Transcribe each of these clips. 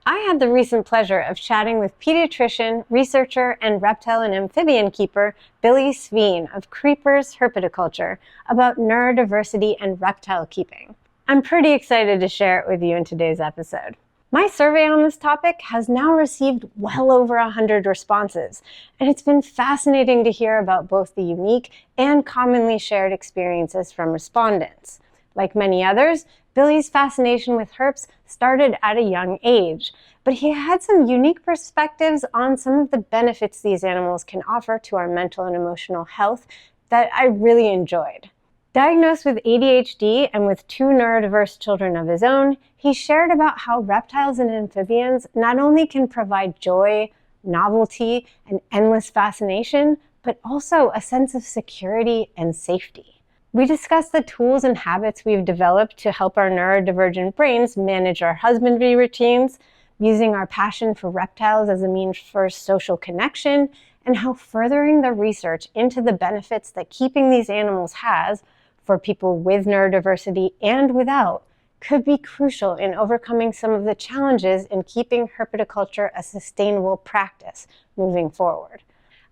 I had the recent pleasure of chatting with pediatrician, researcher, and reptile and amphibian keeper Billy Sveen of Creepers Herpetoculture about neurodiversity and reptile keeping. I'm pretty excited to share it with you in today's episode. My survey on this topic has now received well over 100 responses, and it's been fascinating to hear about both the unique and commonly shared experiences from respondents. Like many others, Billy's fascination with herps started at a young age, but he had some unique perspectives on some of the benefits these animals can offer to our mental and emotional health that I really enjoyed. Diagnosed with ADHD and with 2 neurodiverse children of his own, he shared about how reptiles and amphibians not only can provide joy, novelty, and endless fascination, but also a sense of security and safety. We discussed the tools and habits we've developed to help our neurodivergent brains manage our husbandry routines, using our passion for reptiles as a means for social connection, and how furthering the research into the benefits that keeping these animals has for people with neurodiversity and without could be crucial in overcoming some of the challenges in keeping herpetoculture a sustainable practice moving forward.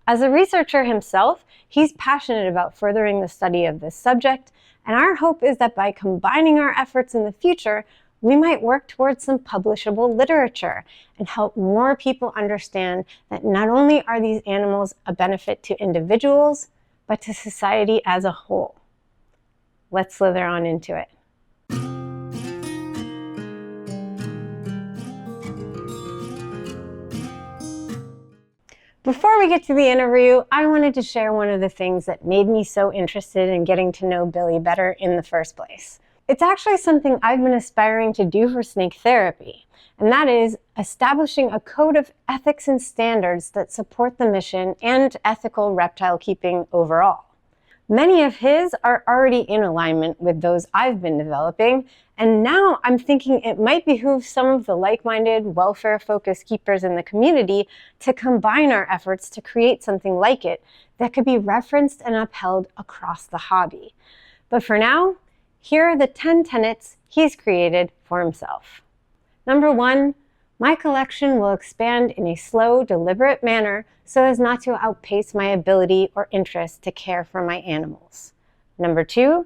As a researcher himself, he's passionate about furthering the study of this subject, and our hope is that by combining our efforts in the future, we might work towards some publishable literature and help more people understand that not only are these animals a benefit to individuals, but to society as a whole. Let's slither on into it. Before we get to the interview, I wanted to share one of the things that made me so interested in getting to know Billy better in the first place. It's actually something I've been aspiring to do for snake therapy, and that is establishing a code of ethics and standards that support the mission and ethical reptile keeping overall. Many of his are already in alignment with those I've been developing, and now I'm thinking it might behoove some of the like-minded, welfare-focused keepers in the community to combine our efforts to create something like it that could be referenced and upheld across the hobby. But for now, here are the 10 tenets he's created for himself. Number 1, my collection will expand in a slow, deliberate manner so as not to outpace my ability or interest to care for my animals. Number 2,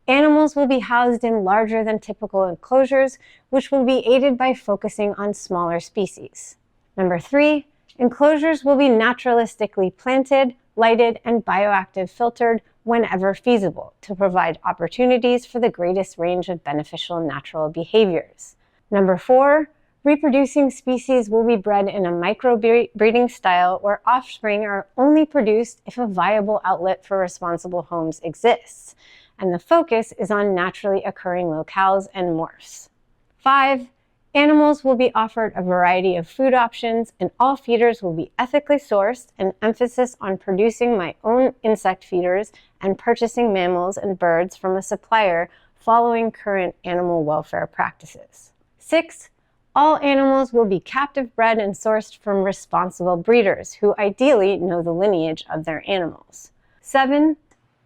animals will be housed in larger than typical enclosures, which will be aided by focusing on smaller species. Number 3, enclosures will be naturalistically planted, lighted, and bioactive filtered whenever feasible to provide opportunities for the greatest range of beneficial natural behaviors. Number 4, reproducing species will be bred in a micro-breeding style where offspring are only produced if a viable outlet for responsible homes exists, and the focus is on naturally occurring locales and morphs. 5, animals will be offered a variety of food options, and all feeders will be ethically sourced, an emphasis on producing my own insect feeders and purchasing mammals and birds from a supplier following current animal welfare practices. 6, all animals will be captive bred and sourced from responsible breeders who ideally know the lineage of their animals. 7,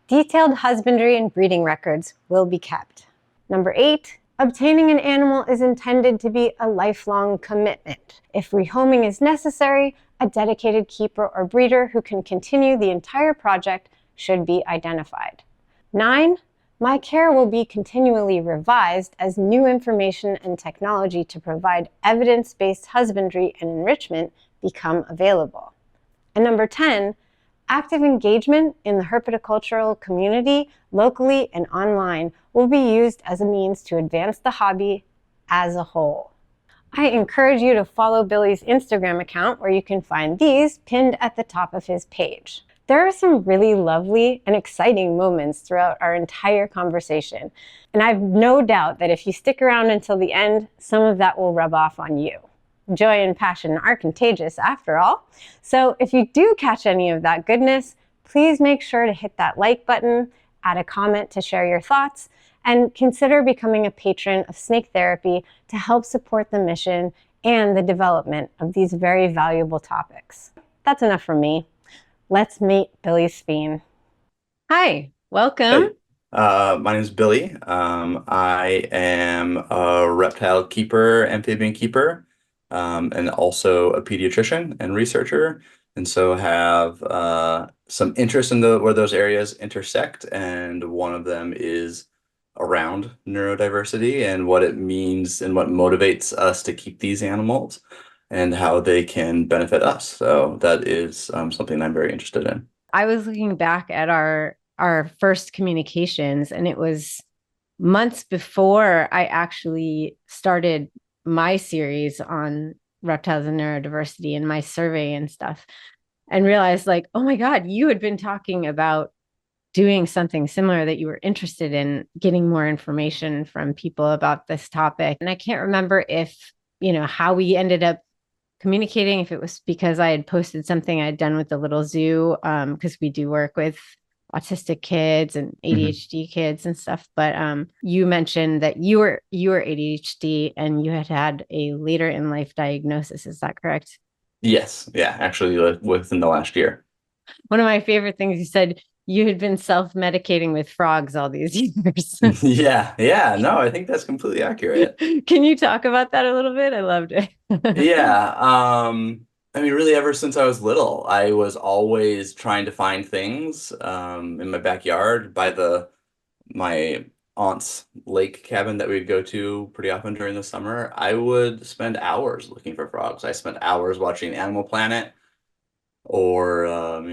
detailed husbandry and breeding records will be kept. Number 8, obtaining an animal is intended to be a lifelong commitment. If rehoming is necessary, a dedicated keeper or breeder who can continue the entire project should be identified. 9, my care will be continually revised as new information and technology to provide evidence-based husbandry and enrichment become available. And number 10, active engagement in the herpetocultural community, locally and online, will be used as a means to advance the hobby as a whole. I encourage you to follow Billy's Instagram account where you can find these pinned at the top of his page. There are some really lovely and exciting moments throughout our entire conversation, and I have no doubt that if you stick around until the end, some of that will rub off on you. Joy and passion are contagious after all, so if you do catch any of that goodness, please make sure to hit that like button, add a comment to share your thoughts, and consider becoming a patron of Snake Therapy to help support the mission and the development of these very valuable topics. That's enough from me. Let's meet Billy Sveen. Hi, welcome. Hey, my name is Billy. I am a reptile keeper, amphibian keeper. and also a pediatrician and researcher, and so have some interest in the where those areas intersect. And one of them is around neurodiversity and what it means and what motivates us to keep these animals and how they can benefit us. So that is something I'm very interested in. I was looking back at our first communications, and it was months before I actually started my series on reptiles and neurodiversity and my survey and stuff, and realized like, oh my God, you had been talking about doing something similar, that you were interested in getting more information from people about this topic. And I can't remember if, how we ended up communicating, if it was because I had posted something I'd done with the little zoo, because we do work with autistic kids and ADHD kids and stuff. But you mentioned that you were ADHD and you had a later in life diagnosis. Is that correct? Yes, yeah, actually within the last year. One of my favorite things you said, you had been self-medicating with frogs all these years. Yeah, yeah, no, I think that's completely accurate. Can you talk about that a little bit? I loved it. Yeah, I mean, really, ever since I was little, I was always trying to find things in my backyard by my aunt's lake cabin that we'd go to pretty often during the summer. I would spend hours looking for frogs. I spent hours watching Animal Planet or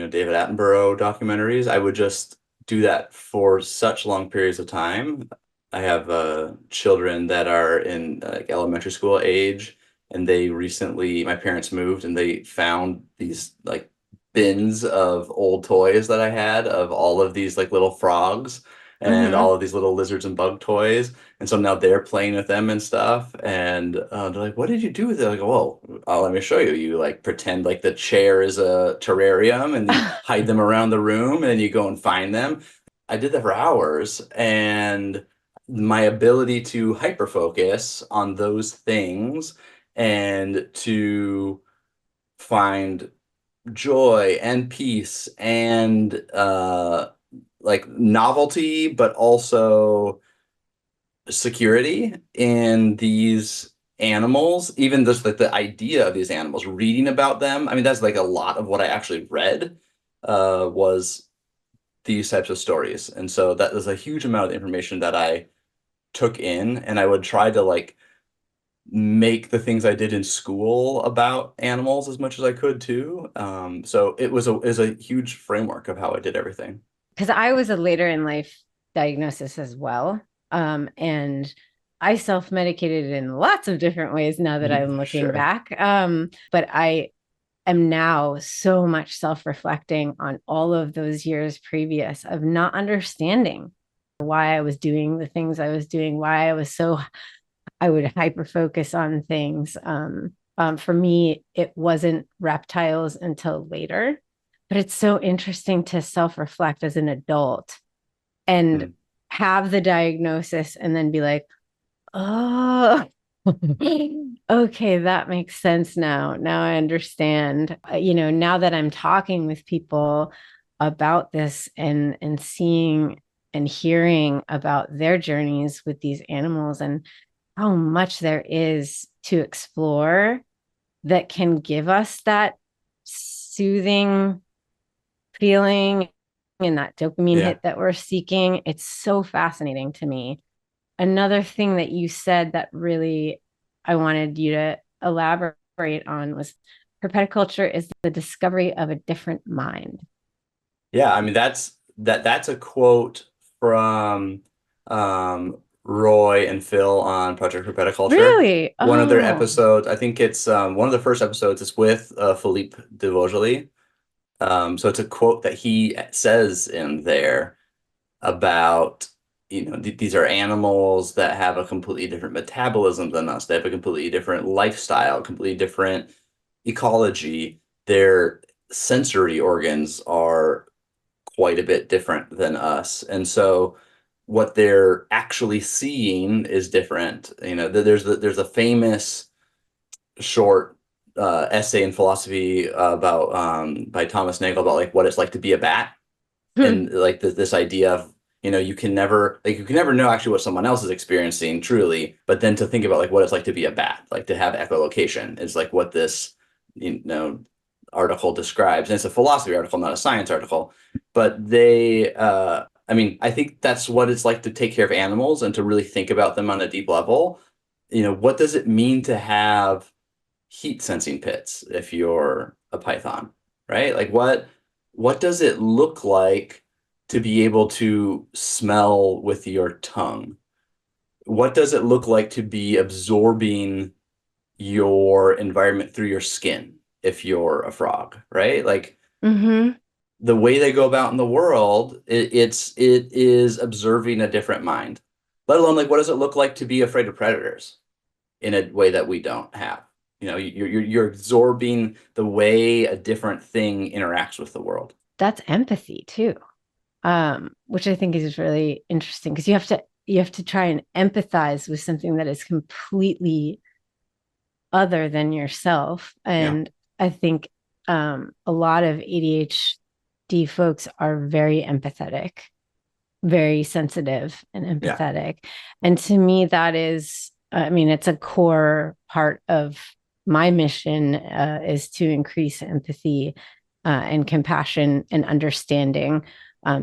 David Attenborough documentaries. I would just do that for such long periods of time. I have children that are in elementary school age, and my parents moved and they found these like bins of old toys that I had of all of these like little frogs and Mm-hmm. all of these little lizards and bug toys. And so now they're playing with them and stuff. And they're like, "What did you do with it?" I go, "Well, let me show you. You like pretend like the chair is a terrarium and you hide them around the room and then you go and find them." I did that for hours, and my ability to hyper focus on those things and to find joy and peace and like novelty, but also security in these animals, even just like the idea of these animals, reading about them. I mean, that's like a lot of what I actually read was these types of stories. And so that was a huge amount of information that I took in, and I would try to like make the things I did in school about animals as much as I could too. So it was a huge framework of how I did everything. Because I was a later in life diagnosis as well. And I self-medicated in lots of different ways now that I'm looking Sure. back. But I am now so much self-reflecting on all of those years previous of not understanding why I was doing the things I was doing, why I would hyper focus on things. For me, it wasn't reptiles until later, but it's so interesting to self-reflect as an adult and Mm. have the diagnosis and then be like, oh, okay, that makes sense now. Now I understand. Now that I'm talking with people about this and seeing and hearing about their journeys with these animals and how much there is to explore that can give us that soothing feeling and that dopamine Yeah. hit that we're seeking. It's so fascinating to me. Another thing that you said that really I wanted you to elaborate on was herpetoculture is the discovery of a different mind. Yeah, I mean that's a quote from Roy and Phil on Project Herpetoculture. Really? One of their Oh. episodes, I think it's one of the first episodes is with Philippe de Vosgely. So it's a quote that he says in there about, these are animals that have a completely different metabolism than us. They have a completely different lifestyle, completely different ecology. Their sensory organs are quite a bit different than us. And so what they're actually seeing is different. There's a famous short essay in philosophy about by Thomas Nagel about like what it's like to be a bat, Hmm. and like this idea of You can never know actually what someone else is experiencing truly, but then to think about like what it's like to be a bat, like to have echolocation is like what this, article describes. And it's a philosophy article, not a science article, but I think that's what it's like to take care of animals and to really think about them on a deep level. What does it mean to have heat sensing pits if you're a python, right? Like what does it look like to be able to smell with your tongue? What does it look like to be absorbing your environment through your skin if you're a frog, right? Like Mm-hmm. the way they go about in the world, it is observing a different mind. Let alone like what does it look like to be afraid of predators in a way that we don't have? You're absorbing the way a different thing interacts with the world. That's empathy too, which I think is really interesting because you have to try and empathize with something that is completely other than yourself. Yeah. And I think a lot of ADHD folks are very empathetic, very sensitive and Yeah. empathetic. And to me, that is, it's a core part of my mission is to increase empathy and compassion and understanding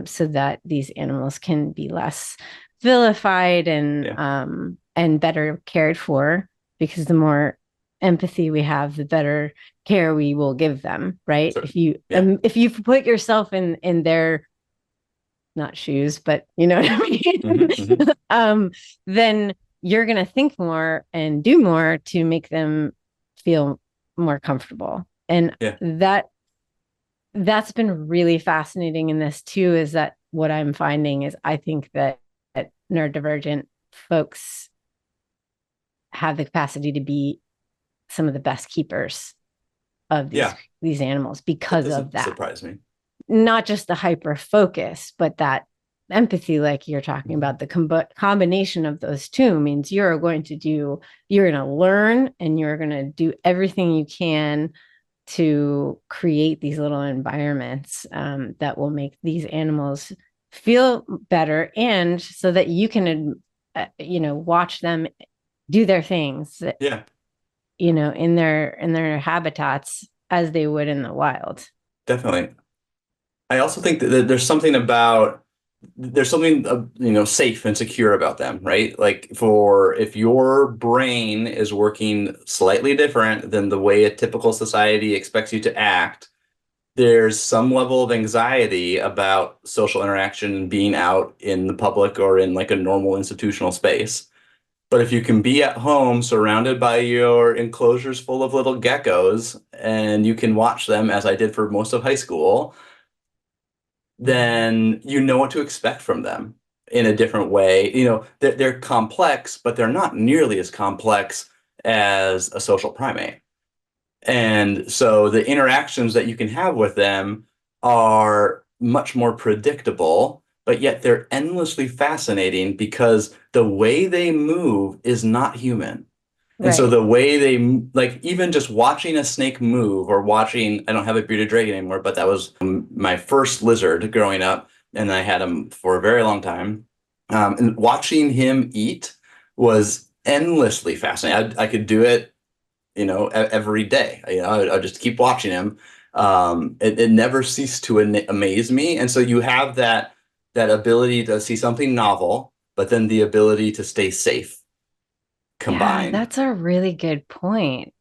so that these animals can be less vilified and better cared for, because the more empathy we have, the better care we will give them, right? Sure. If you put yourself in their, not shoes, but you know what I mean? Then you're going to think more and do more to make them feel more comfortable. And that's been really fascinating in this too, is that what I'm finding is I think that neurodivergent folks have the capacity to be some of the best keepers of these animals because of that. Surprise me. Not just the hyper focus, but that empathy, like you're talking about, the combination of those two means you're going to learn and you're going to do everything you can to create these little environments that will make these animals feel better, and so that you can watch them do their things in their habitats as they would in the wild. Definitely. I also think that there's something safe and secure about them, right? Like if your brain is working slightly different than the way a typical society expects you to act, there's some level of anxiety about social interaction and being out in the public or in like a normal institutional space. But if you can be at home surrounded by your enclosures full of little geckos and you can watch them, as I did for most of high school, then you know what to expect from them in a different way. They're complex, but they're not nearly as complex as a social primate. And so the interactions that you can have with them are much more predictable, but yet they're endlessly fascinating because the way they move is not human. And so the way they, like, even just watching a snake move or I don't have a bearded dragon anymore, but that was my first lizard growing up, and I had him for a very long time. And watching him eat was endlessly fascinating. I could do it, every day. I'd just keep watching him. It never ceased to amaze me. And so you have that ability to see something novel, but then the ability to stay safe combined. Yeah, that's a really good point.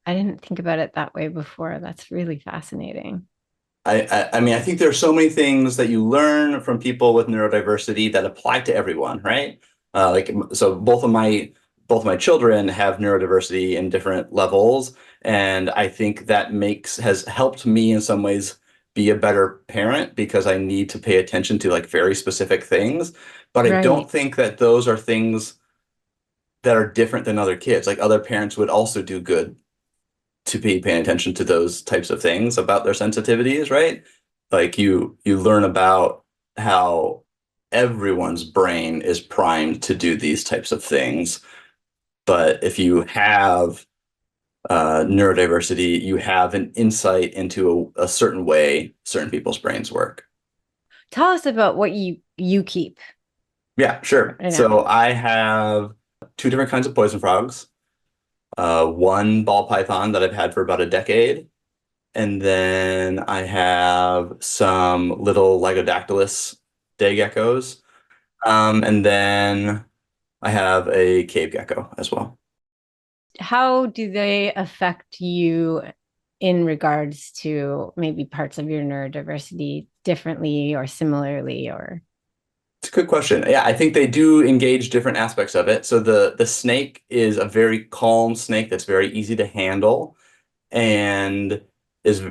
I didn't think about it that way before. That's really fascinating. I think there are so many things that you learn from people with neurodiversity that apply to everyone, right? So both of my children have neurodiversity in different levels, and I think that has helped me in some ways be a better parent because I need to pay attention to like very specific things. But I don't think that those are things that are different than other kids. Like other parents would also do good to be paying attention to those types of things about their sensitivities, right? Like you learn about how everyone's brain is primed to do these types of things. But if you have neurodiversity, you have an insight into a certain way certain people's brains work. Tell us about what you keep Yeah, sure. right now? So I have two different kinds of poison frogs. One ball python that I've had for about a decade. And then I have some little Lygodactylus day geckos. And then I have a cave gecko as well. How do they affect you in regards to maybe parts of your neurodiversity differently or similarly, or? It's a good question. Yeah, I think they do engage different aspects of it. So the snake is a very calm snake that's very easy to handle and is,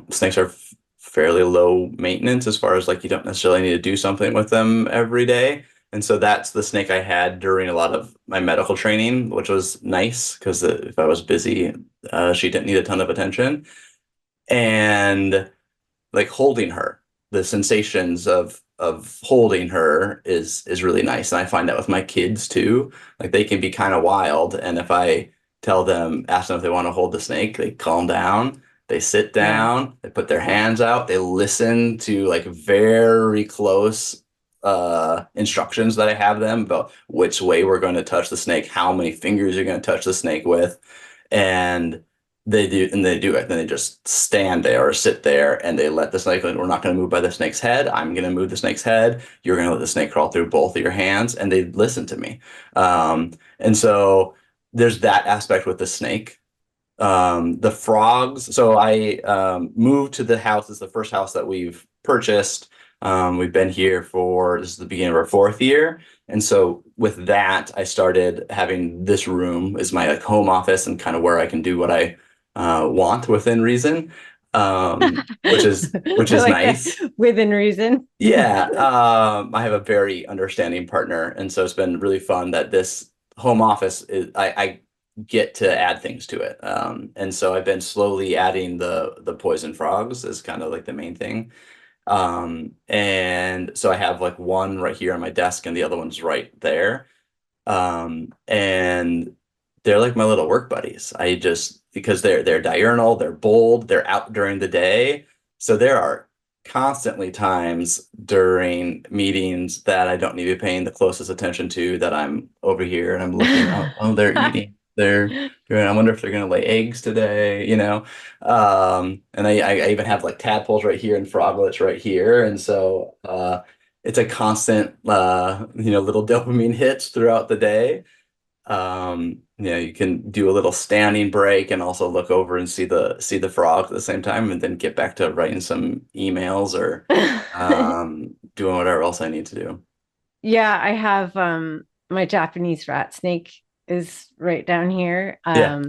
snakes are fairly low maintenance as far as like you don't necessarily need to do something with them every day. And so that's the snake I had during a lot of my medical training, which was nice because if I was busy, she didn't need a ton of attention. And like holding her, the sensations of holding her is really nice. And I find that with my kids too. Like they can be kind of wild. And if I ask them if they want to hold the snake, they calm down, they sit Yeah. down, they put their hands out, they listen to like very close instructions that I have them about which way we're going to touch the snake, how many fingers you're going to touch the snake with. And they do it. Then they just stand there or sit there and they let the snake, like, we're not going to move by the snake's head. I'm going to move the snake's head. You're going to let the snake crawl through both of your hands. And they listen to me. And so there's that aspect with the snake. The frogs. So I moved to the house. It's the first house that we've purchased. We've been here this is the beginning of our fourth year. And so with that, I started having this room as my like home office and kind of where I can do what I want within reason, which I is like nice. that. Within reason. Yeah, I have a very understanding partner, and so it's been really fun that this home office I get to add things to it. And so I've been slowly adding the poison frogs as kind of like the main thing. And so I have like one right here on my desk, and the other one's right there. And they're like my little work buddies. Because they're diurnal, they're bold, they're out during the day. So there are constantly times during meetings that I don't need to be paying the closest attention to, that I'm over here and I'm looking, oh, they're eating. I wonder if they're gonna lay eggs today, you know. And I even have like tadpoles right here and froglets right here. And so it's a constant little dopamine hits throughout the day. You can do a little standing break and also look over and see the frog at the same time, and then get back to writing some emails or doing whatever else I need to do. Yeah, I have my Japanese rat snake is right down here. Yeah.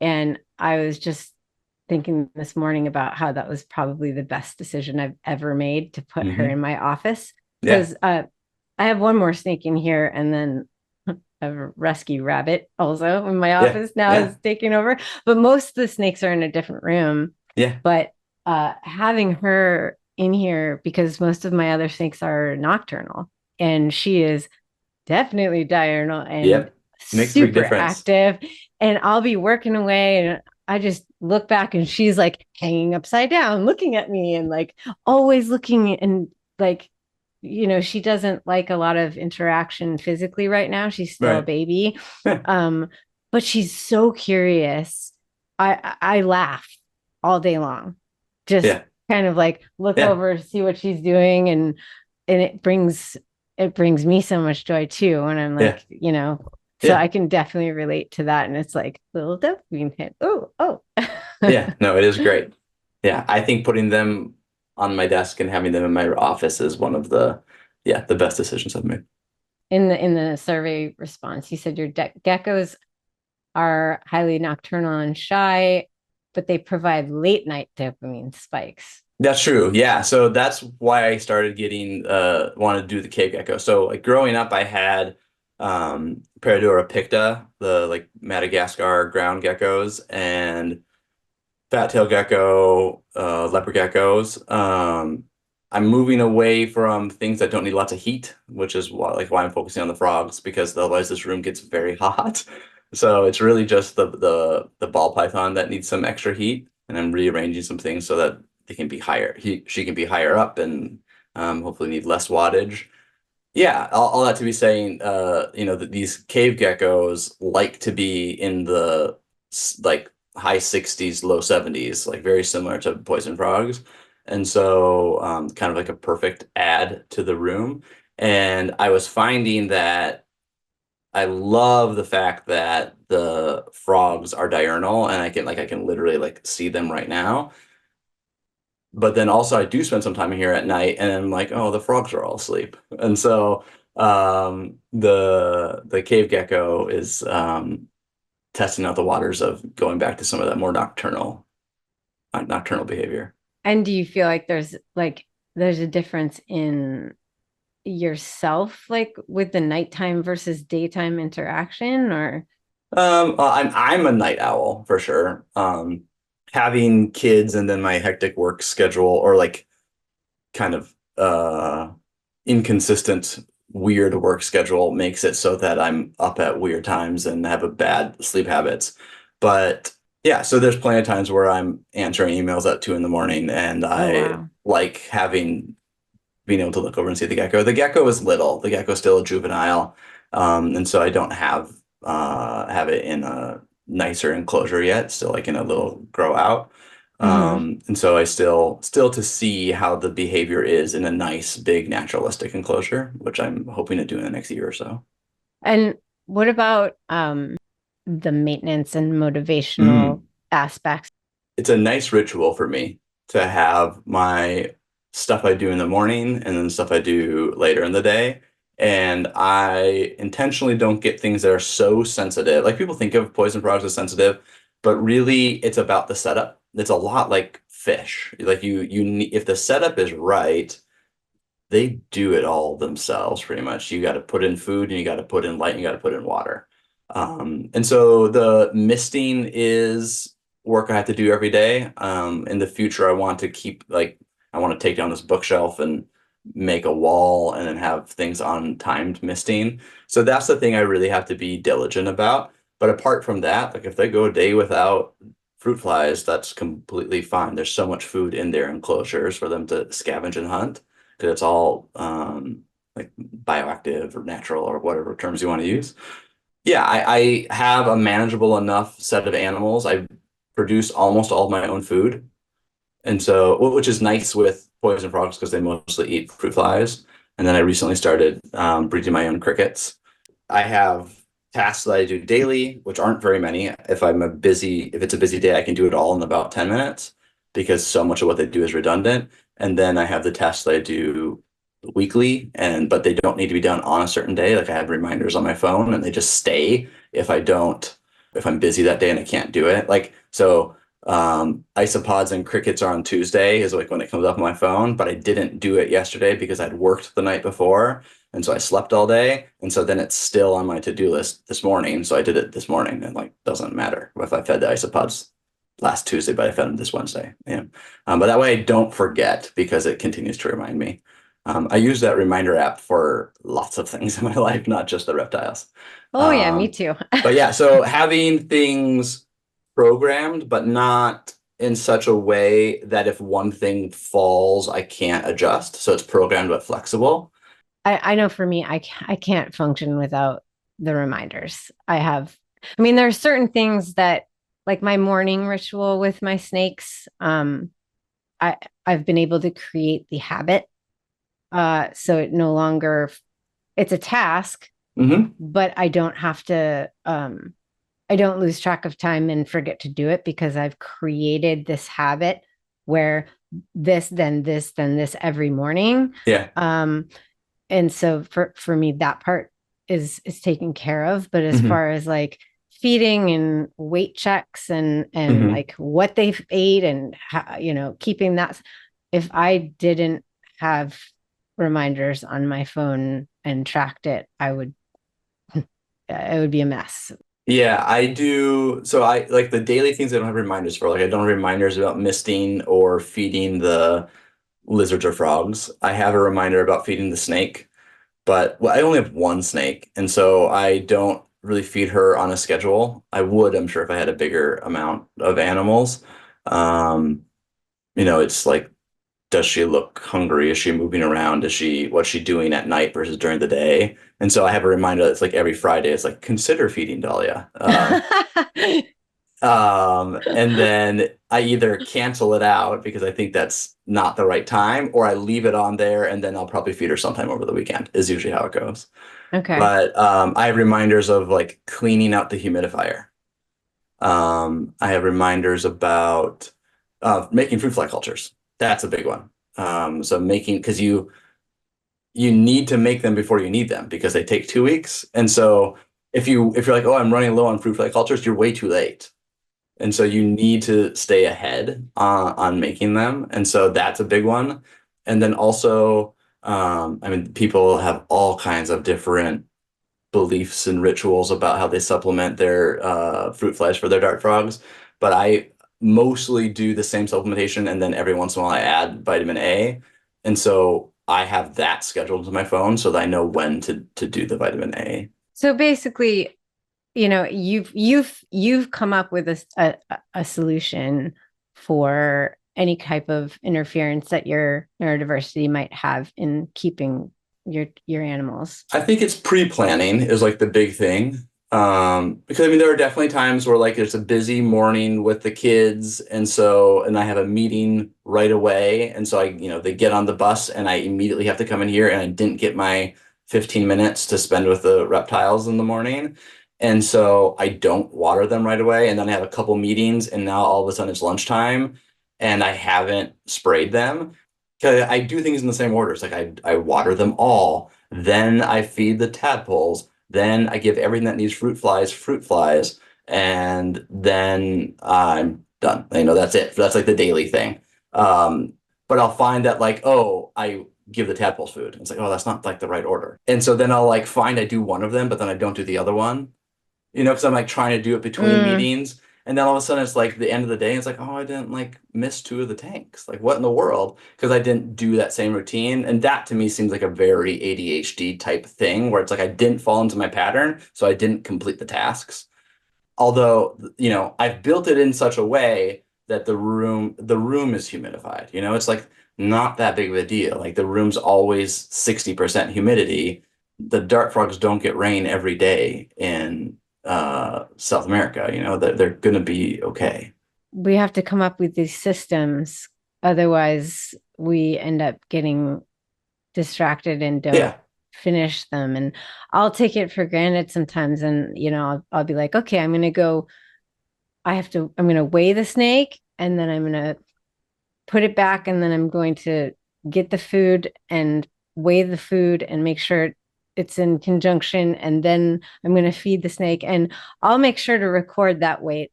And I was just thinking this morning about how that was probably the best decision I've ever made to put her in my office. Yeah. Because I have one more snake in here, and then a rescue rabbit also in my Yeah. office now Yeah. is taking over. But most of the snakes are in a different room. Yeah. But having her in here, because most of my other snakes are nocturnal, and she is definitely diurnal and Yep. Makes a big super difference. active. And I'll be working away, and I just look back, and she's like hanging upside down, looking at me, and like always looking, and like, she doesn't like a lot of interaction physically right now. She's still a Right. baby. But she's so curious. I laugh all day long. Just Yeah. kind of like look Yeah. over, see what she's doing, and it brings me so much joy too. And I'm Yeah. like, so Yeah. I can definitely relate to that. And it's like little dopamine hit. Oh. Yeah. No, it is great. Yeah. I think putting them on my desk and having them in my office is one of the best decisions I've made. In the survey response, you said your geckos are highly nocturnal and shy, but they provide late night dopamine spikes. That's true. Yeah. So that's why I started wanted to do the cave gecko. So like growing up, I had Paradura picta, the like Madagascar ground geckos, and fat tail gecko, leopard geckos. I'm moving away from things that don't need lots of heat, which is why I'm focusing on the frogs, because otherwise this room gets very hot. So it's really just the ball python that needs some extra heat, and I'm rearranging some things so that they can be higher. She can be higher up and hopefully need less wattage. Yeah, all that to be saying, that these cave geckos like to be in the like high 60s, low 70s, like very similar to poison frogs. And so kind of like a perfect add to the room. And I was finding that I love the fact that the frogs are diurnal and I can literally like see them right now. But then also I do spend some time here at night and I'm like, oh, the frogs are all asleep. And so the cave gecko is testing out the waters of going back to some of that more nocturnal behavior. And do you feel like there's a difference in yourself, like with the nighttime versus daytime interaction, or? I'm a night owl for sure. Having kids and then my hectic work schedule or like kind of inconsistent, weird work schedule makes it so that I'm up at weird times and have a bad sleep habits. But yeah, so there's plenty of times where I'm answering emails at 2 in the morning and Oh, I wow. like being able to look over and see the gecko. The gecko is little. The gecko is still a juvenile. And so I don't have it in a nicer enclosure yet, still like in a little grow out. Hmm. And so I still to see how the behavior is in a nice, big, naturalistic enclosure, which I'm hoping to do in the next year or so. And what about the maintenance and motivational Mm. aspects? It's a nice ritual for me to have my stuff I do in the morning and then stuff I do later in the day. And I intentionally don't get things that are so sensitive. Like people think of poison frogs as sensitive, but really it's about the setup. It's a lot like fish. Like if the setup is right, they do it all themselves pretty much. You got to put in food and you got to put in light and you got to put in water. And so the misting is work I have to do every day. In the future, I want to take down this bookshelf and make a wall and then have things on timed misting. So that's the thing I really have to be diligent about. But apart from that, like if they go a day without fruit flies, that's completely fine. There's so much food in their enclosures for them to scavenge and hunt because it's all like bioactive or natural or whatever terms you want to use. Yeah, I have a manageable enough set of animals. I produce almost all of my own food. And so, which is nice with poison frogs because they mostly eat fruit flies. And then I recently started breeding my own crickets. I have tasks that I do daily, which aren't very many. If it's a busy day, I can do it all in about 10 minutes because so much of what they do is redundant. And then I have the tasks that I do weekly but they don't need to be done on a certain day. Like I have reminders on my phone and they just stay if I'm busy that day and I can't do it. Like so isopods and crickets are on Tuesday is like when it comes up on my phone, but I didn't do it yesterday because I'd worked the night before. And so I slept all day. And so then it's still on my to-do list this morning. So I did it this morning and like doesn't matter if I fed the isopods last Tuesday, but I fed them this Wednesday. Yeah. But that way I don't forget because it continues to remind me. I use that reminder app for lots of things in my life, not just the reptiles. Oh, yeah, me Um, too. but yeah, so having things programmed, but not in such a way that if one thing falls, I can't adjust. So it's programmed but flexible. I know for me, I can't function without the reminders. I mean, there are certain things that, like my morning ritual with my snakes, I, I've been able to create the habit. So it no longer, it's a task, Hmm. but I don't lose track of time and forget to do it because I've created this habit where this, then this, then this every morning. Yeah. Um, and so for me that part is taken care of, but as Hmm. far as like feeding and weight checks and Hmm. like what they've ate and how, keeping that, if I didn't have reminders on my phone and tracked it, it would be a mess. Yeah, I do. So I like the daily things I don't have reminders for. Like I don't have reminders about misting or feeding the lizards or frogs. I have a reminder about feeding the snake, but well, I only have one snake, and so I don't really feed her on a schedule. I would, I'm sure, if I had a bigger amount of animals. Um, it's like does she look hungry? Is she moving around? What's she doing at night versus during the day? And so I have a reminder that's like every Friday, it's like, consider feeding Dahlia. And then I either cancel it out because I think that's not the right time, or I leave it on there and then I'll probably feed her sometime over the weekend, is usually how it goes. Okay. But I have reminders of like cleaning out the humidifier. I have reminders about making fruit fly cultures. That's a big one. So making, because you need to make them before you need them because they take 2 weeks. And so if you're like, oh, I'm running low on fruit fly cultures, you're way too late. And so you need to stay ahead on making them. And so that's a big one. And then also, I mean, people have all kinds of different beliefs and rituals about how they supplement their fruit flies for their dart frogs. But I mostly do the same supplementation, and then every once in a while I add vitamin A. And so I have that scheduled to my phone so that I know when to do the vitamin A. So basically, you know, you've come up with a solution for any type of interference that your neurodiversity might have in keeping your animals. I think it's pre-planning is like the big thing. Because I mean, there are definitely times where like there's a busy morning with the kids, and I have a meeting right away, and so they get on the bus, and I immediately have to come in here, and I didn't get my 15 minutes to spend with the reptiles in the morning, and so I don't water them right away, and then I have a couple meetings, and now all of a sudden it's lunchtime, and I haven't sprayed them. Because I do things in the same order. It's like I water them all, then I feed the tadpoles. Then I give everything that needs fruit flies, and then I'm done. That's it. That's like the daily thing. But I'll find that like, oh, I give the tadpoles food. It's like, oh, that's not like the right order. And so then I'll like find I do one of them, but then I don't do the other one. Because I'm like trying to do it between meetings. And then all of a sudden it's like the end of the day. It's like, oh, I didn't like miss 2 of the tanks. Like what in the world? Because I didn't do that same routine. And that to me seems like a very ADHD type thing where it's like I didn't fall into my pattern, so I didn't complete the tasks. Although, I've built it in such a way that the room is humidified. It's like not that big of a deal. Like the room's always 60% humidity. The dart frogs don't get rain every day in South America. They're going to be okay. We have to come up with these systems, otherwise we end up getting distracted and don't finish them. And I'll take it for granted sometimes, and I'll be like, okay, I'm going to weigh the snake, and then I'm going to put it back, and then I'm going to get the food and weigh the food and make sure it's in conjunction, and then I'm going to feed the snake, and I'll make sure to record that weight.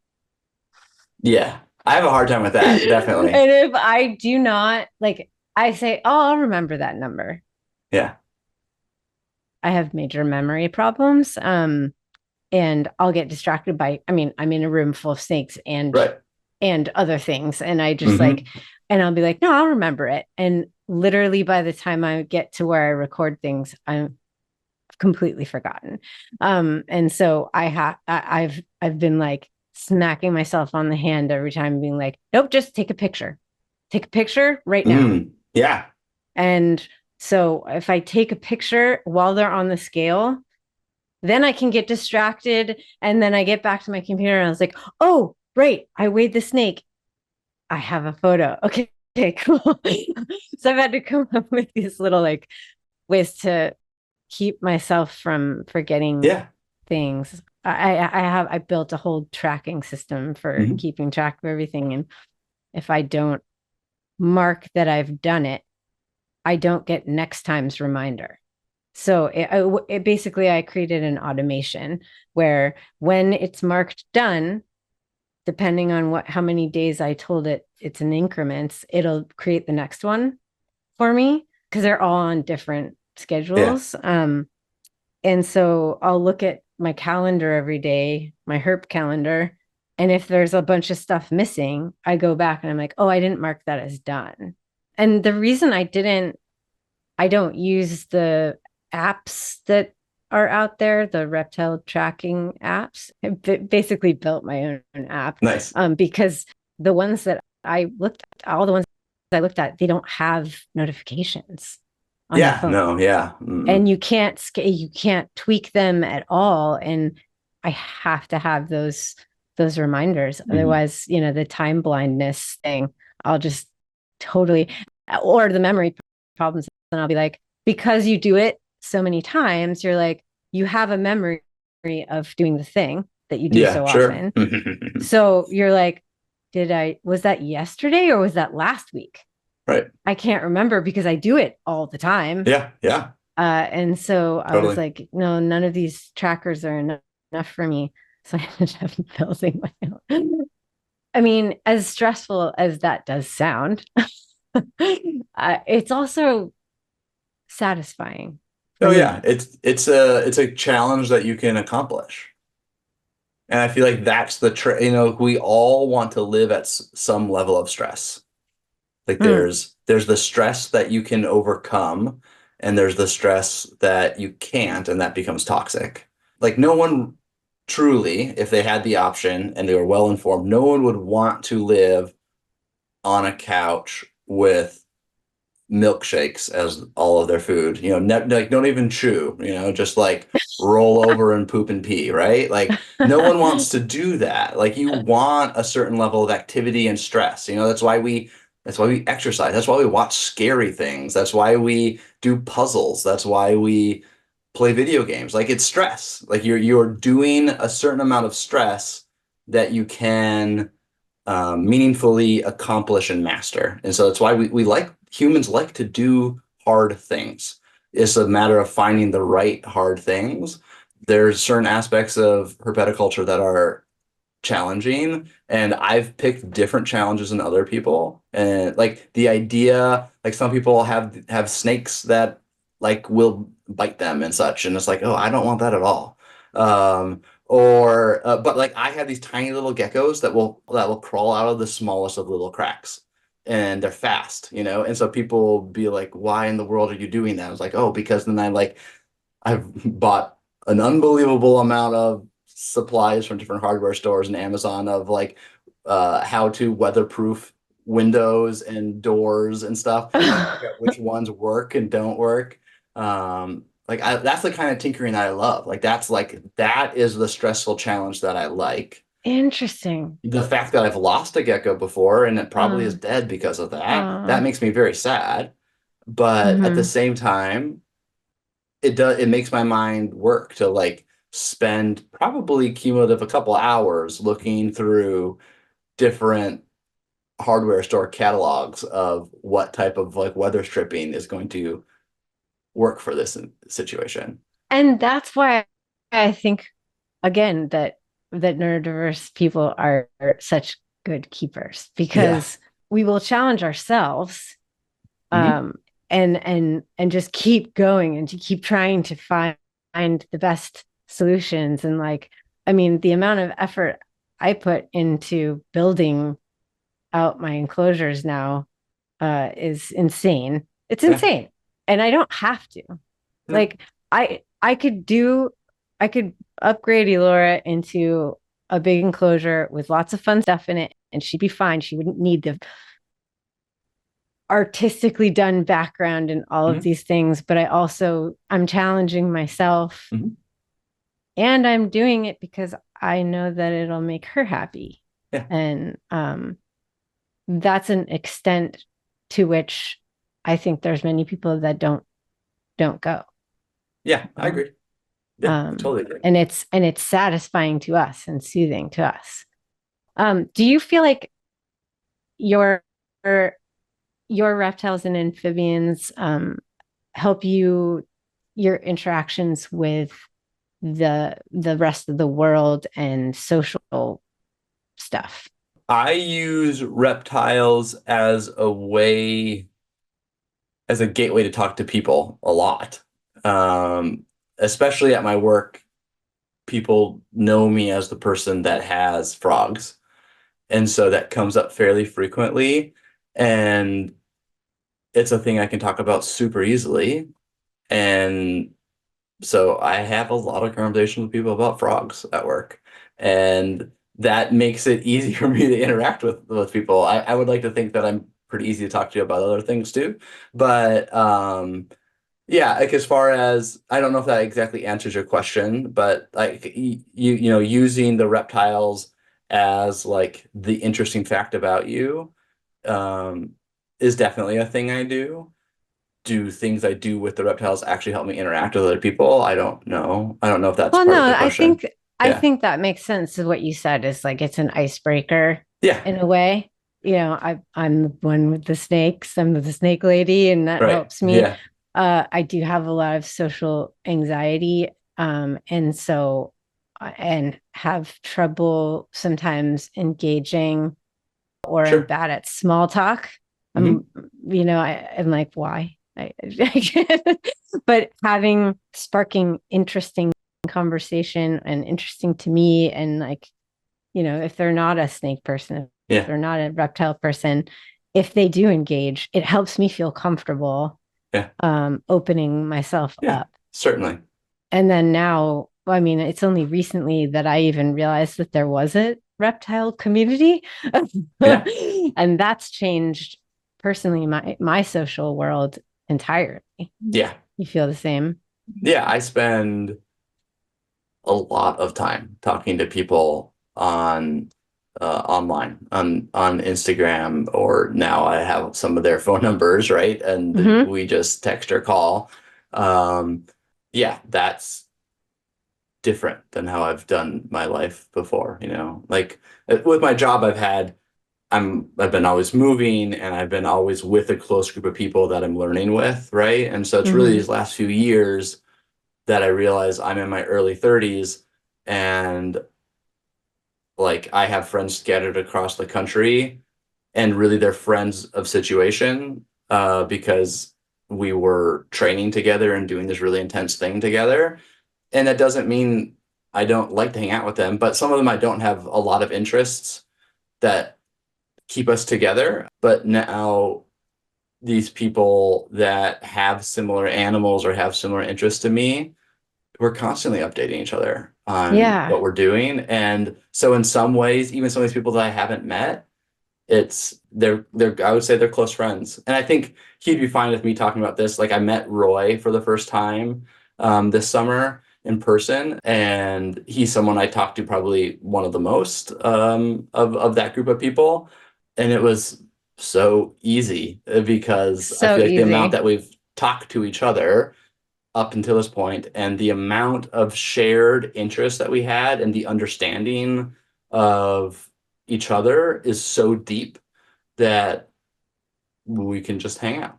Yeah, I have a hard time with that, definitely. And if I do not, like, I say, oh, I'll remember that number. Yeah. I have major memory problems, and I'll get distracted by, I'm in a room full of snakes and other things, and I just and I'll be like, no, I'll remember it. And literally by the time I get to where I record things, I'm completely forgotten. And so I've been like smacking myself on the hand every time, being like, nope, just take a picture right now. Yeah. And so if I take a picture while they're on the scale, then I can get distracted, and then I get back to my computer and I was like, oh, right, I weighed the snake. I have a photo. Okay, cool. So I've had to come up with these little like ways to keep myself from forgetting things. I built a whole tracking system for keeping track of everything. And if I don't mark that I've done it, I don't get next time's reminder. So it basically, I created an automation where when it's marked done, depending on how many days I told it it's in increments, it'll create the next one for me, because they're all on different schedules. And so I'll look at my calendar every day, my herp calendar, and if there's a bunch of stuff missing, I go back and I'm like, oh, I didn't mark that as done. And the reason I don't use the apps that are out there, the reptile tracking apps. I basically built my own app. Nice. Because the ones that I looked at, all the ones I looked at, they don't have notifications on their Yeah, phone. no, yeah. And you can't tweak them at all. And I have to have those reminders. Otherwise, the time blindness thing, I'll just totally, or the memory problems. And I'll be like, because you do it so many times, you're like, you have a memory of doing the thing that you do so sure. often. So you're like, was that yesterday or was that last week? Right. I can't remember because I do it all the time. Yeah, yeah. And so I Totally. was like, no, none of these trackers are enough for me. So I ended up building my own. I mean, as stressful as that does sound, it's also satisfying for Oh me. yeah, it's a challenge that you can accomplish. And I feel like that's we all want to live at some level of stress. Like there's the stress that you can overcome, and there's the stress that you can't, and that becomes toxic. Like no one truly, if they had the option and they were well informed, no one would want to live on a couch with milkshakes as all of their food. Like don't even chew, just like roll over and poop and pee, right? Like no one wants to do that. Like you want a certain level of activity and stress. That's why we exercise. That's why we watch scary things. That's why we do puzzles. That's why we play video games. Like it's stress. Like you're doing a certain amount of stress that you can meaningfully accomplish and master. And so that's why humans like to do hard things. It's a matter of finding the right hard things. There's certain aspects of herpetoculture that are challenging, and I've picked different challenges than other people. And like the idea, like some people have snakes that like will bite them and such, and it's like, oh, I don't want that at all. But like I have these tiny little geckos that will crawl out of the smallest of little cracks, and they're fast, and so people be like, why in the world are you doing that? I was like, oh, because then I've bought an unbelievable amount of supplies from different hardware stores and Amazon of like how to weatherproof windows and doors and stuff, and figure out which ones work and don't work. That's the kind of tinkering that I love. That is the stressful challenge that I like. Interesting. The fact that I've lost a gecko before and it probably is dead because of that makes me very sad. But at the same time, it makes my mind work to like spend probably cumulative a couple hours looking through different hardware store catalogs of what type of like weather stripping is going to work for this situation. And that's why I think, again, that neurodiverse people are such good keepers, because we will challenge ourselves and just keep going and to keep trying to find the best solutions. And like, I mean, the amount of effort I put into building out my enclosures now is insane. It's insane. And I don't have to. Like I could upgrade Elora into a big enclosure with lots of fun stuff in it, and she'd be fine. She wouldn't need the artistically done background and all of these things. But I'm challenging myself, and I'm doing it because I know that it'll make her happy. Yeah. And that's an extent to which I think there's many people that don't go. Yeah, I agree. Yeah, totally agree. And it's satisfying to us and soothing to us. Do you feel like your reptiles and amphibians help your interactions with the rest of the world and social stuff? I use reptiles as a gateway to talk to people a lot. Especially at my work, people know me as the person that has frogs. And so that comes up fairly frequently. And it's a thing I can talk about super easily. And so I have a lot of conversations with people about frogs at work. And that makes it easy for me to interact with people. I would like to think that I'm pretty easy to talk to about other things too. But yeah, like as far as I don't know if that exactly answers your question, but like you know, using the reptiles as like the interesting fact about you um is definitely a thing I do. Do things I do with the reptiles actually help me interact with other people? I don't know. I don't know if that's Well, part of no, the I question. think I Yeah. think that makes sense of what you said is like it's an icebreaker Yeah. in a way. You know, I'm the one with the snakes. I'm the snake lady, and that Right. helps me. Yeah. I do have a lot of social anxiety, and so and have trouble sometimes engaging or am Sure. bad at small talk. Hmm. I'm, I'm like, why? But having sparking interesting conversation and interesting to me, and like, if they're not a snake person, if Yeah. they're not a reptile person, if they do engage, it helps me feel comfortable Yeah. opening myself Yeah. up. Certainly. And then now, I mean, it's only recently that I even realized that there was a reptile community. Yeah. And that's changed personally my social world entirely. Yeah. You feel the same? Yeah. I spend a lot of time talking to people on online on Instagram, or now I have some of their phone numbers, right? And Hmm. we just text or call. Um, yeah, that's different than how I've done my life before, you know. Like with my job I've been always moving, and I've been always with a close group of people that I'm learning with, right? And so it's really Hmm. these last few years that I realize I'm in my early 30s, and like I have friends scattered across the country, and really they're friends of situation because we were training together and doing this really intense thing together. And that doesn't mean I don't like to hang out with them, but some of them I don't have a lot of interests that keep us together. But now these people that have similar animals or have similar interests to me, we're constantly updating each other on Yeah. what we're doing. And so in some ways, even some of these people that I haven't met, they're I would say they're close friends. And I think he'd be fine with me talking about this. Like I met Roy for the first time this summer in person, and he's someone I talked to probably one of the most of that group of people. And it was so easy because I So feel like the amount easy. that we've talked to each other up until this point, and the amount of shared interest that we had and the understanding of each other is so deep that we can just hang out.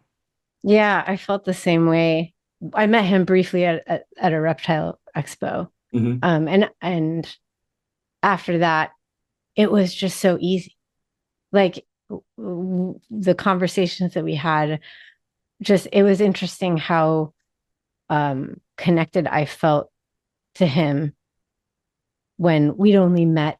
Yeah, I felt the same way. I met him briefly at a reptile expo. Hmm. And after that, it was just so easy. Like the conversations that we had, just it was interesting how connected I felt to him when we'd only met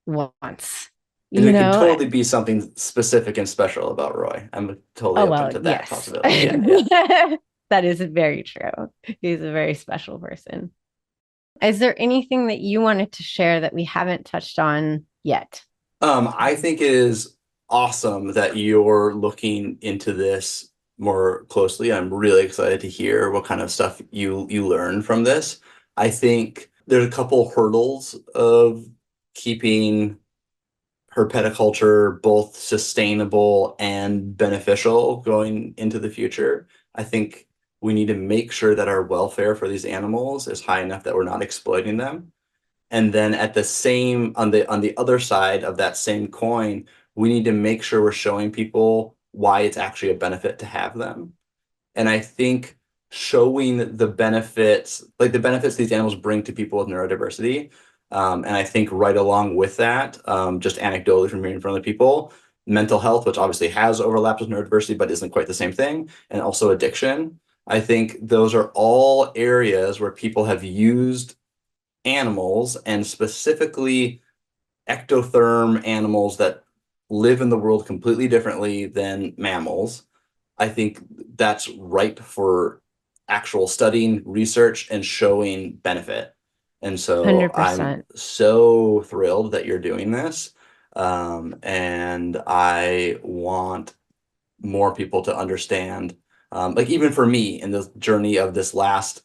once, And you it could know? totally be something specific and special about Roy. I'm totally Oh, open well, to that yes. possibility. Yeah, yeah. That is very true. He's a very special person. Is there anything that you wanted to share that we haven't touched on yet? I think it is awesome that you're looking into this more closely. I'm really excited to hear what kind of stuff you learn from this. I think there's a couple hurdles of keeping herpetoculture both sustainable and beneficial going into the future. I think we need to make sure that our welfare for these animals is high enough that we're not exploiting them. And then at the same on the other side of that same coin, we need to make sure we're showing people why it's actually a benefit to have them. And I think showing the benefits, like the benefits these animals bring to people with neurodiversity. And I think right along with that, just anecdotally from hearing from other people, mental health, which obviously has overlapped with neurodiversity, but isn't quite the same thing, and also addiction. I think those are all areas where people have used animals, and specifically ectotherm animals that live in the world completely differently than mammals. I think that's ripe for actual studying, research, and showing benefit. And so I'm 100%. so thrilled that you're doing this. And I want more people to understand, like even for me in the journey of this last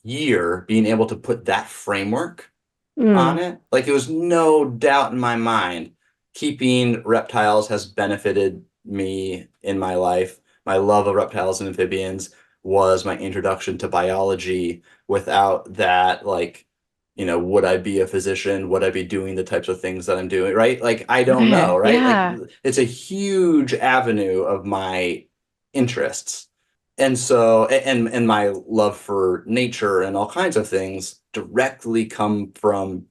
year, being able to put that framework on Mm, it. Like it was no doubt in my mind, keeping reptiles has benefited me in my life. My love of reptiles and amphibians was my introduction to biology. Without that, like, would I be a physician? Would I be doing the types of things that I'm doing? Right? Like, I don't know, right? Like, yeah. it's a huge avenue of my interests. And so, and my love for nature and all kinds of things directly come from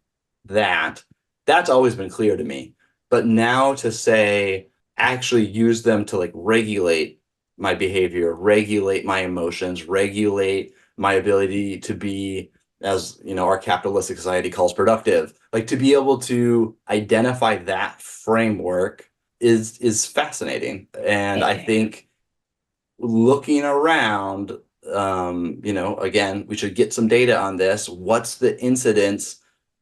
that. That's always been clear to me. But now to say, actually use them to like regulate my behavior, regulate my emotions, regulate my ability to be, as our capitalistic society calls productive, like to be able to identify that framework is fascinating. And I Eh, think looking around, again, we should get some data on this. What's the incidence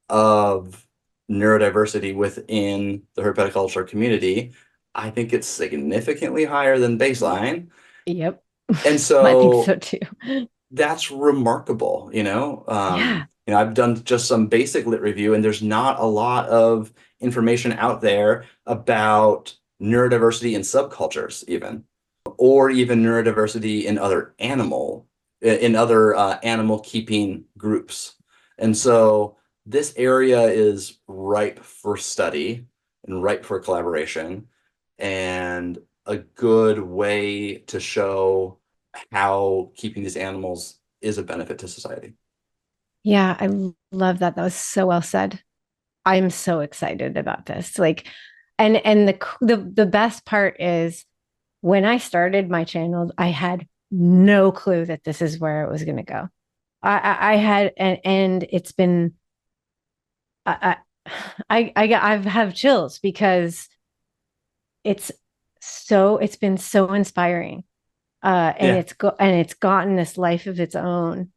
of neurodiversity within the herpetoculture community? I think it's significantly higher than baseline. Yep. And I think so so too. that's remarkable, Yeah. I've done just some basic lit review, and there's not a lot of information out there about neurodiversity in subcultures, even, or even neurodiversity in other animal keeping groups. And so this area is ripe for study and ripe for collaboration, and a good way to show how keeping these animals is a benefit to society. Yeah, love that. That was so well said. I'm so excited about this. Like, and the best part is when I started my channel, I had no clue that this is where it was going to go. I had, and it's been, I, I've have chills because it's it's been so inspiring. And Yeah. and it's gotten this life of its own.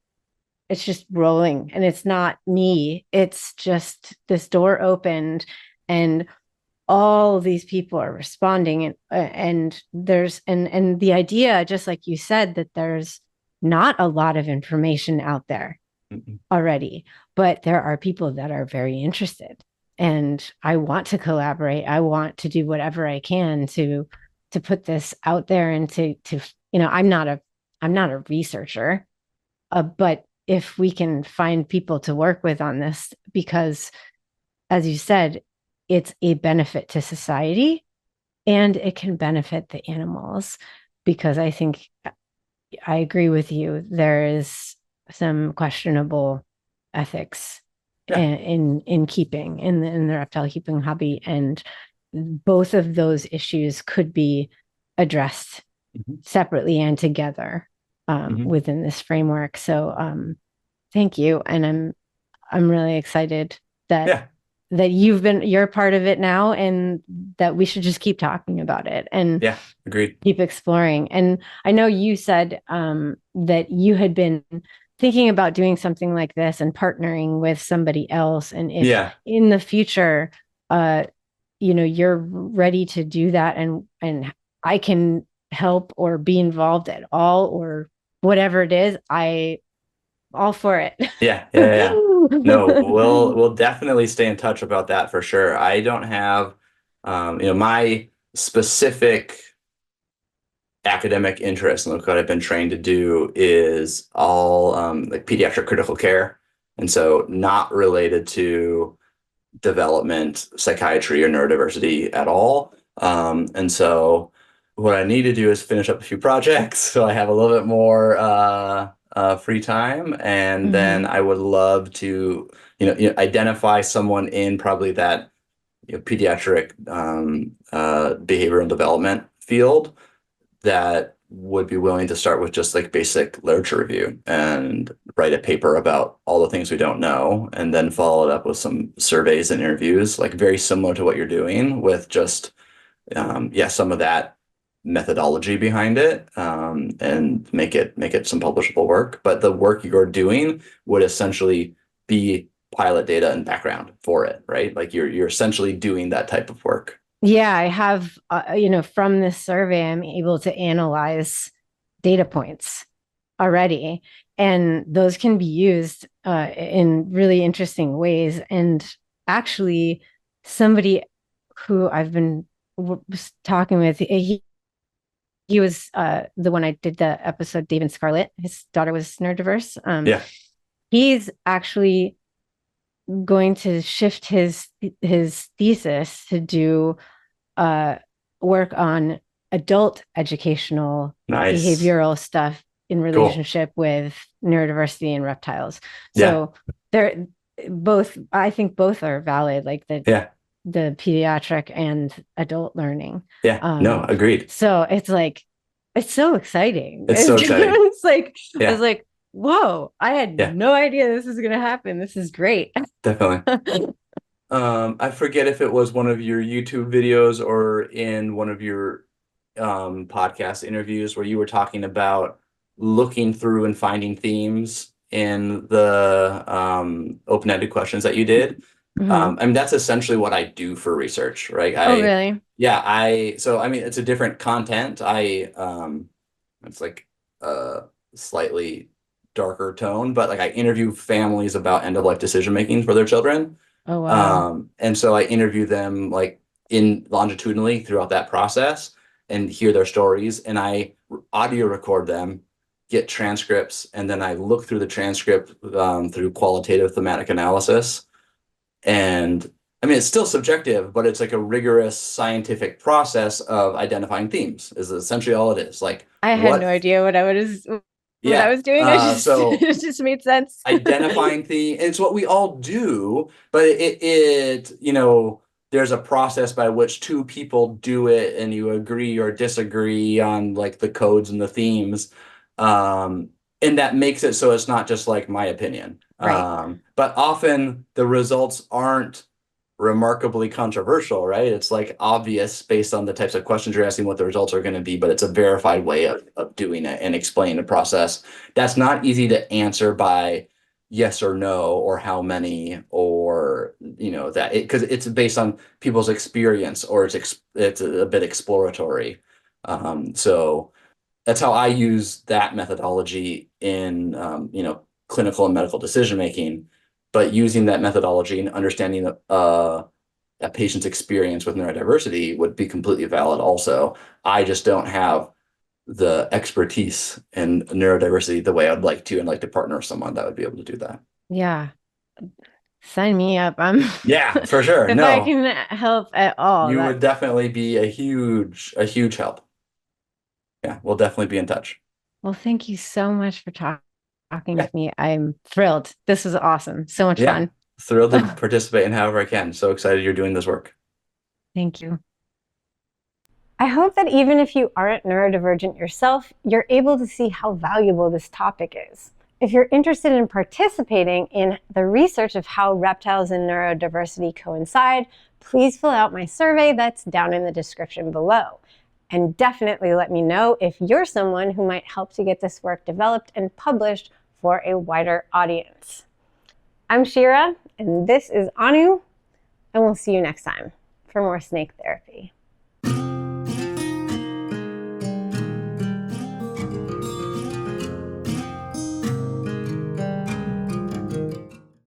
It's just rolling, and it's not me. It's just this door opened, and all these people are responding, and there's and the idea, just like you said, that there's not a lot of information out there Mhm. already, but there are people that are very interested, and I want to collaborate. I want to do whatever I can to put this out there, and to I'm not a researcher, but if we can find people to work with on this, because as you said, it's a benefit to society and it can benefit the animals, because I think I agree with you. There is some questionable ethics Yeah. in keeping in the reptile keeping hobby, and both of those issues could be addressed Mhm. separately and together Mhm. within this framework. So thank you, and I'm really excited that Yeah. you're part of it now, and that we should just keep talking about it and Yeah. Agreed. keep exploring. And I know you said that you had been thinking about doing something like this and partnering with somebody else. And if Yeah. in the future, uh, you're ready to do that, and I can help or be involved at all or whatever it is, I all for it. Yeah. Yeah. Yeah. No, we'll definitely stay in touch about that for sure. I don't have, my specific academic interest and what I've been trained to do is all like pediatric critical care. And so not related to development, psychiatry, or neurodiversity at all. And so what I need to do is finish up a few projects so I have a little bit more free time. And then Mhm. I would love to, identify someone in probably that pediatric behavioral development field that would be willing to start with just like basic literature review and write a paper about all the things we don't know, and then follow it up with some surveys and interviews, like very similar to what you're doing with just, some of that methodology behind it, and make it some publishable work. But the work you're doing would essentially be pilot data and background for it, right? Like you're essentially doing that type of work. Yeah, I have, from this survey, I'm able to analyze data points already, and those can be used in really interesting ways. And actually, somebody who I've been talking with, he was the one I did the episode, David Scarlett. His daughter was neurodiverse. Yeah. He's actually going to shift his thesis to do work on adult educational Nice. behavioral stuff in relationship with neurodiversity and reptiles. So they're both, I think both are valid, like the pediatric and adult learning. No, agreed. So it's like, it's so exciting. It's so exciting. It's like, I was like, whoa, I had no idea this was going to happen. This is great. Definitely. I forget if it was one of your YouTube videos or in one of your podcast interviews where you were talking about looking through and finding themes in the open-ended questions that you did. I mean, that's essentially what I do for research, right? Oh, really? Yeah, so I mean, it's a different content. It's like a slightly darker tone, but like I interview families about end-of-life decision-making for their children. Oh, wow. And so I interview them like in longitudinally throughout that process and hear their stories, and I audio record them, get transcripts, and then I look through the transcript through qualitative thematic analysis. And I mean, it's still subjective, but it's like a rigorous scientific process of identifying themes is essentially all it is. Like I had no idea what I was doing. So it just made sense. Identifying themes, it's what we all do, but it there's a process by which two people do it and you agree or disagree on like the codes and the themes. And that makes it so it's not just like my opinion. Right. But often the results aren't remarkably controversial, right? It's like obvious based on the types of questions you're asking what the results are going to be, but it's a verified way of doing it and explaining the process. That's not easy to answer by yes or no or how many or that because it's based on people's experience or it's a bit exploratory. So that's how I use that methodology in clinical and medical decision making. But using that methodology and understanding a patient's experience with neurodiversity would be completely valid also. I just don't have the expertise in neurodiversity the way I'd like to, and like to partner with someone that would be able to do that. Yeah. Sign me up. Yeah, for sure. If I can help at all. You would definitely be a huge help. Yeah, we'll definitely be in touch. Well, thank you so much for talking with me. I'm thrilled. This was awesome. So much fun. Thrilled to participate in however I can. So excited you're doing this work. Thank you. I hope that even if you aren't neurodivergent yourself, you're able to see how valuable this topic is. If you're interested in participating in the research of how reptiles and neurodiversity coincide, please fill out my survey that's down in the description below. And definitely let me know if you're someone who might help to get this work developed and published for a wider audience. I'm Shira, and this is Anu, and we'll see you next time for more snake therapy.